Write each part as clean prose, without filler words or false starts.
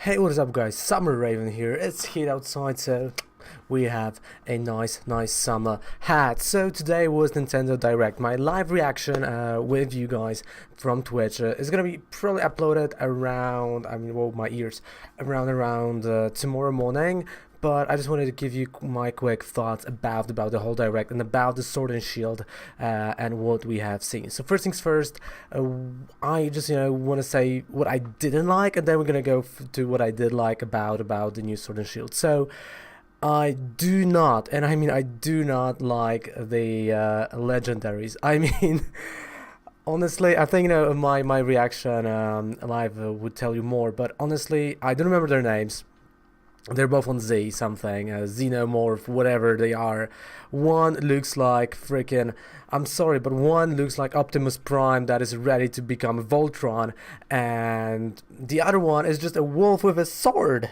Hey, what is up, guys? Summer Raven here. It's heat outside, so we have a nice summer hat. So today was Nintendo Direct. My live reaction with you guys from Twitch is gonna be probably uploaded around. Well, my ears around tomorrow morning. But I just wanted to give you my quick thoughts about the whole Direct and about the Sword and Shield and what we have seen. So first things first, I just want to say what I didn't like, and then we're gonna go to what I did like about the new Sword and Shield. So I do not, and I mean I do not like the legendaries. I mean. Honestly, I think my reaction live would tell you more, but honestly, I don't remember their names. They're both on Z something, Xenomorph, whatever they are. One looks like freaking, I'm sorry, but one looks like Optimus Prime that is ready to become Voltron, and the other one is just a wolf with a sword.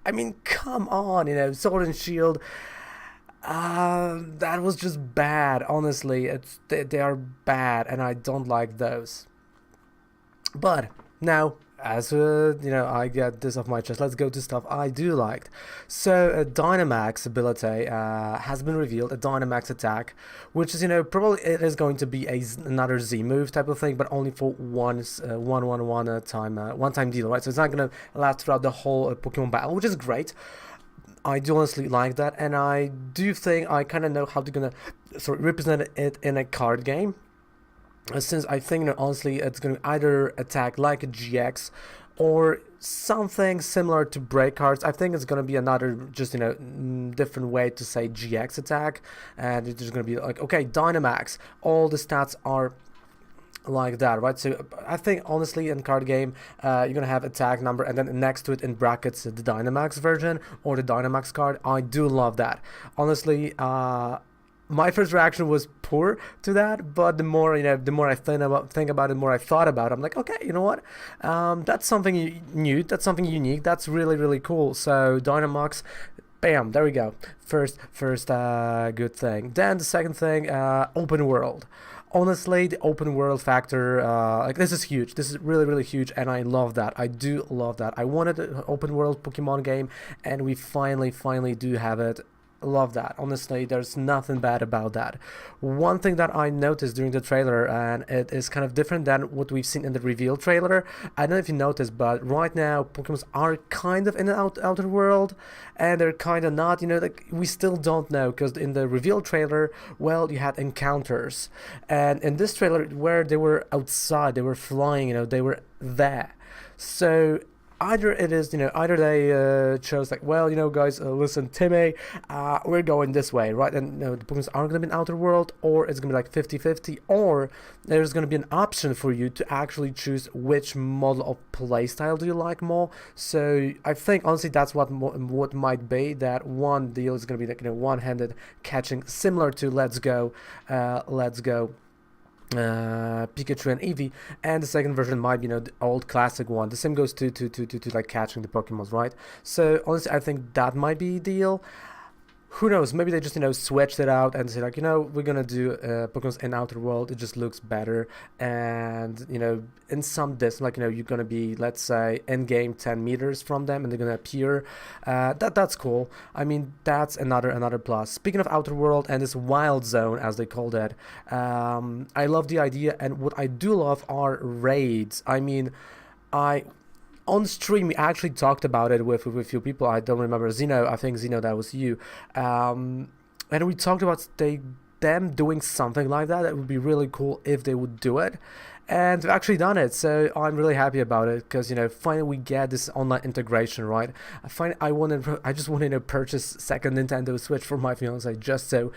I mean, come on, Sword and Shield. That was just bad, honestly. They are bad, and I don't like those. But now, as I get this off my chest, let's go to stuff I do liked. So, a Dynamax ability has been revealed, a Dynamax attack, which is, probably it is going to be another Z move type of thing, but only for one time deal, right? So it's not going to last throughout the whole Pokemon battle, which is great. I do honestly like that, and I do think I kind of know how to represent it in a card game. Since I think honestly it's going to either attack like a GX or something similar to break cards. I think it's going to be another just different way to say GX attack, and it's just going to be like, okay, Dynamax, all the stats are like that, right? So I think honestly in card game you're gonna have attack number and then next to it in brackets the Dynamax version or the Dynamax card. I do love that, honestly. My first reaction was poor to that, but the more the more I think about it, the more I thought about it, I'm like, okay, you know what? That's something new. That's something unique. That's really cool. So Dynamax, bam, there we go. First good thing. Then the second thing, open world. Honestly, the open world factor, like this is huge. This is really huge, and I love that. I do love that. I wanted an open world Pokemon game, and we finally do have it. Love that. Honestly, there's nothing bad about that. One thing that I noticed during the trailer, and it is kind of different than what we've seen in the reveal trailer. I don't know if you noticed, but right now Pokemon are kind of in the outer world, and they're kind of not. Like we still don't know, because in the reveal trailer, well, you had encounters, and in this trailer where they were outside, they were flying. They were there. So either it is, either they chose like, well, guys, listen, Timmy, we're going this way, right? And the Pokemon aren't going to be in outer world, or it's going to be like 50-50, or there's going to be an option for you to actually choose which model of playstyle do you like more. So I think honestly that's what might be that one deal is going to be like one-handed catching, similar to Let's Go. Pikachu and Eevee, and the second version might be the old classic one. The same goes to like catching the Pokemons, right? So honestly, I think that might be the deal. Who knows? Maybe they just switched it out and say like, we're gonna do Pokemon in outer world. It just looks better, and in some distance, like you're gonna be, let's say, in game 10 meters from them, and they're gonna appear. That's cool. I mean, that's another plus. Speaking of outer world and this wild zone, as they called it, I love the idea, and what I do love are raids. I mean, on stream we actually talked about it with a few people. I don't remember, Zeno, I think Zeno, that was you, and we talked about them doing something like that. It would be really cool if they would do it, and they've actually done it. So I'm really happy about it, because finally we get this online integration, right? I just wanted to purchase second Nintendo Switch for my fiance, just so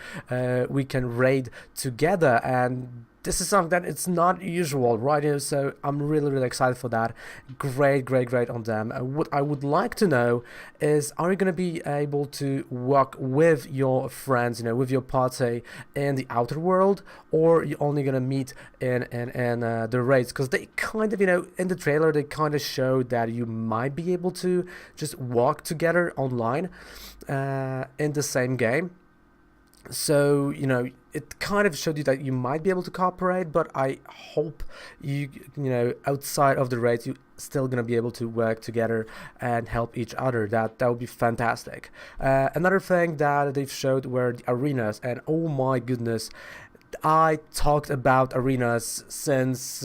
we can raid together, and this is something that it's not usual, right? So I'm really excited for that. Great on them. What I would like to know is, are you going to be able to walk with your friends, with your party in the outer world, or you're only going to meet in the raids? Because they kind of, in the trailer, they kind of showed that you might be able to just walk together online in the same game. So it kind of showed you that you might be able to cooperate, but I hope outside of the raid you still gonna be able to work together and help each other. That would be fantastic. Another thing that they've showed were the arenas, and oh my goodness, I talked about arenas since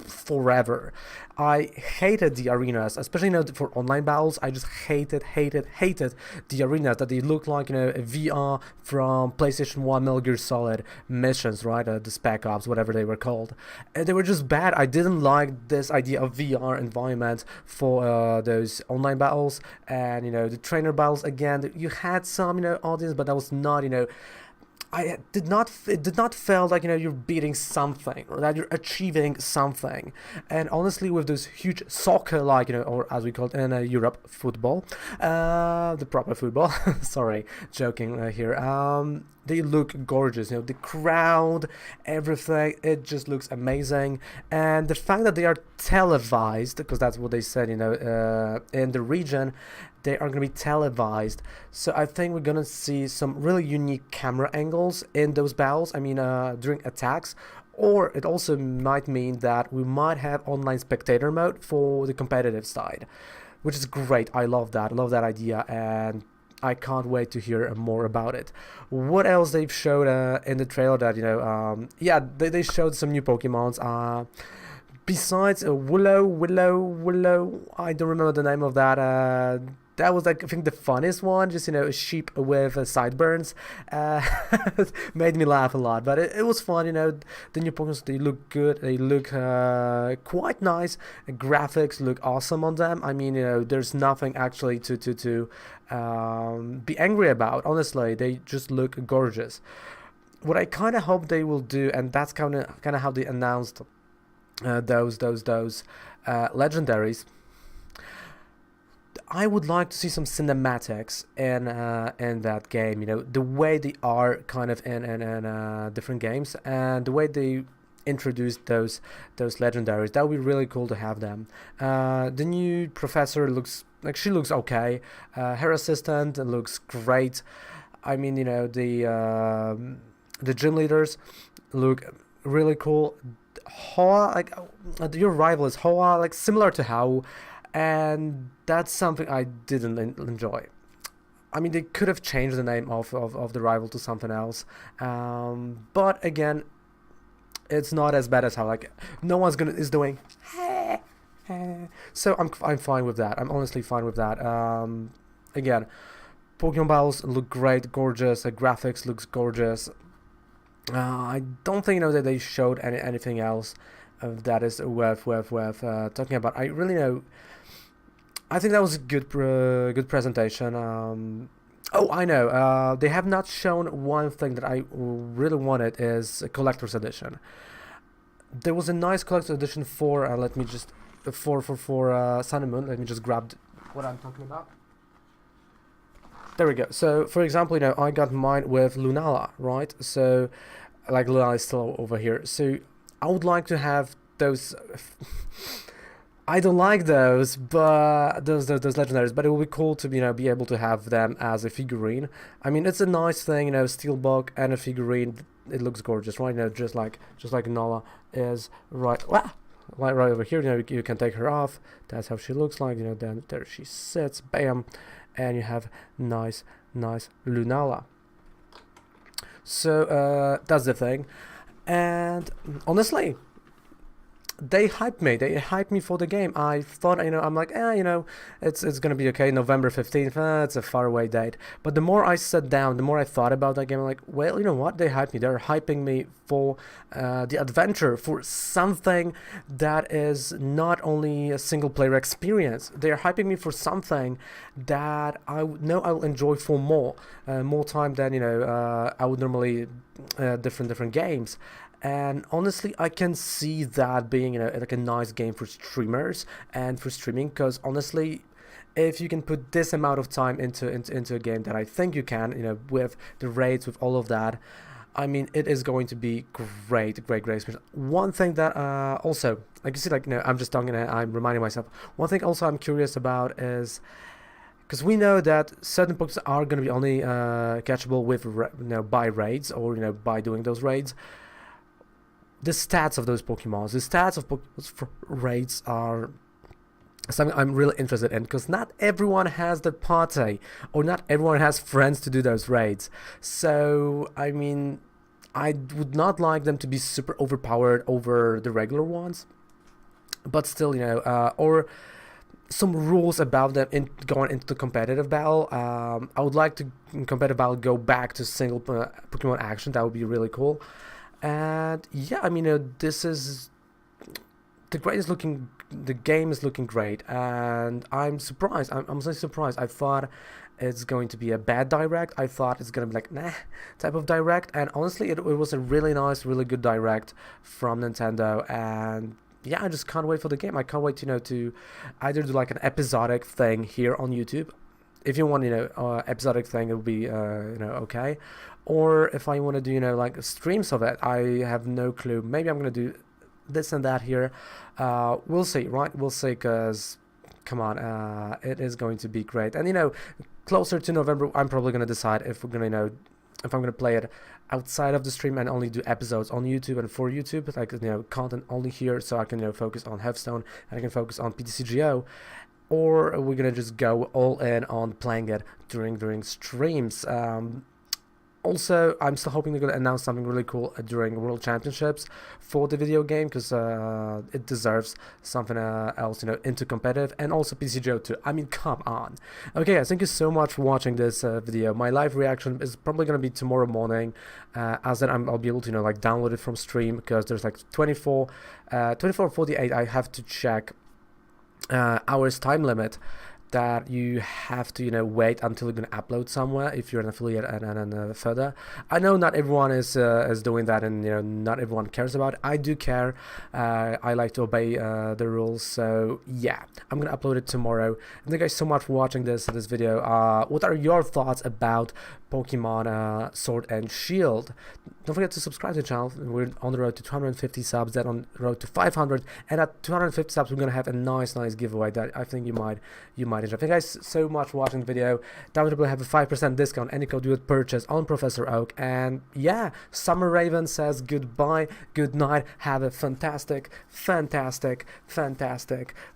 forever. I hated the arenas, especially for online battles. I just hated the arenas that they look like a VR from PlayStation 1 Metal Gear Solid missions, right? The Spec Ops, whatever they were called. And they were just bad. I didn't like this idea of VR environment for those online battles, and the trainer battles. Again, you had some audience, but that was not I did not. It did not feel like you're beating something or that you're achieving something. And honestly, with those huge soccer, like or as we call it in Europe, football, the proper football. Sorry, joking here. They look gorgeous. The crowd, everything. It just looks amazing. And the fact that they are televised, because that's what they said. In the region, they are going to be televised. So I think we're going to see some really unique camera angles in those battles. I mean, during attacks. Or it also might mean that we might have online spectator mode for the competitive side, which is great. I love that. I love that idea, and I can't wait to hear more about it. What else they've showed in the trailer that, yeah, they showed some new Pokemons. Besides Willow, I don't remember the name of that. That was like I think the funniest one, just a sheep with sideburns. Made me laugh a lot, but it was fun. The new Pokemon, they look good, they look quite nice. Graphics look awesome on them. I mean, there's nothing actually to be angry about. Honestly, they just look gorgeous. What I kind of hope they will do, and that's kind of how they announced those legendaries. I would like to see some cinematics in that game. The way they are kind of in different games, and the way they introduced those legendaries. That would be really cool to have them. The new professor looks like she looks okay. Her assistant looks great. I mean, the gym leaders look really cool. Hoa, like your rival is Hoa, like similar to How, and that's something I didn't enjoy. I mean, they could have changed the name of the rival to something else, but again, it's not as bad as How. Like no one's is doing. So I'm fine with that. I'm honestly fine with that. Again, Pokemon battles look great, gorgeous. The graphics looks gorgeous. I don't think that they showed anything else that is worth talking about. I really I think that was a good presentation. Oh, I know. They have not shown one thing that I really wanted is a collector's edition. There was a nice collector's edition for let me just for Sun and Moon. Let me just grab what I'm talking about. There we go. So, for example, I got mine with Lunala, right? So, like Lunala is still over here. So, I would like to have those. I don't like those, but those legendaries. But it would be cool to be able to have them as a figurine. I mean, it's a nice thing, steelbook and a figurine. It looks gorgeous, right? Just like Nala is right. Right over here. You can take her off. That's how she looks like. Then there she sits. Bam. And you have nice Lunala. So that's the thing. And honestly, they hyped me. They hyped me for the game. I thought, I'm like, it's gonna be okay. November 15th. It's a faraway date. But the more I sat down, the more I thought about that game. I'm like, well, you know what? They hyped me. They're hyping me for the adventure, for something that is not only a single player experience. They're hyping me for something that I know I will enjoy for more time than I would normally different games. And honestly, I can see that being like a nice game for streamers and for streaming, because honestly, if you can put this amount of time into a game that I think you can, with the raids, with all of that, I mean, it is going to be great experience. One thing that also, like you see, I'm just talking, I'm reminding myself. One thing also I'm curious about is because we know that certain Pokemon are going to be only catchable with by raids, or by doing those raids. The stats of those Pokemon, the stats of raids are something I'm really interested in, because not everyone has the party, or not everyone has friends to do those raids. So I mean, I would not like them to be super overpowered over the regular ones, but still, or some rules about them going into the competitive battle. I would like to, in competitive battle, go back to single Pokemon action. That would be really cool. And yeah, I mean, this is the game is looking great, and I'm surprised. I'm honestly surprised. I thought it's going to be a bad direct. I thought it's gonna be like nah type of direct, and honestly, it was a really nice, really good direct from Nintendo. And yeah, I just can't wait for the game. I can't wait to either do like an episodic thing here on YouTube. If you want, episodic thing, it will be okay. Or if I want to do like streams of it, I have no clue. Maybe I'm gonna do this and that here. We'll see, right? We'll see, because come on, it is going to be great. And closer to November, I'm probably gonna decide if we're gonna if I'm gonna play it outside of the stream and only do episodes on YouTube and for YouTube, like content only here, so I can focus on Hearthstone and I can focus on PTCGO, or we're gonna just go all in on playing it during streams. Also, I'm still hoping they're going to announce something really cool during World Championships for the video game, because it deserves something else, into competitive, and also PCGO too. I mean, come on. Okay, guys, thank you so much for watching this video. My live reaction is probably going to be tomorrow morning, as then I'll be able to, like, download it from stream, because there's like 24 or 48, I have to check, hours time limit that you have to wait until you're going to upload somewhere if you're an affiliate and further. I know not everyone is doing that, and not everyone cares about it. I do care. I like to obey the rules, so yeah, I'm gonna upload it tomorrow. Thank you guys so much for watching this video. What are your thoughts about Pokemon Sword and Shield? Don't forget to subscribe to the channel. We're on the road to 250 subs, then on the road to 500, and at 250 subs we're gonna have a nice giveaway that I think you might enjoy. Thank you guys so much for watching the video. Down below, have a 5% discount any code you would purchase on Professor Oak. And yeah, Summer Raven says goodbye, good night, have a fantastic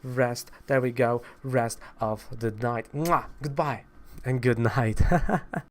rest. There we go, rest of the night. Mwah! Goodbye and good night.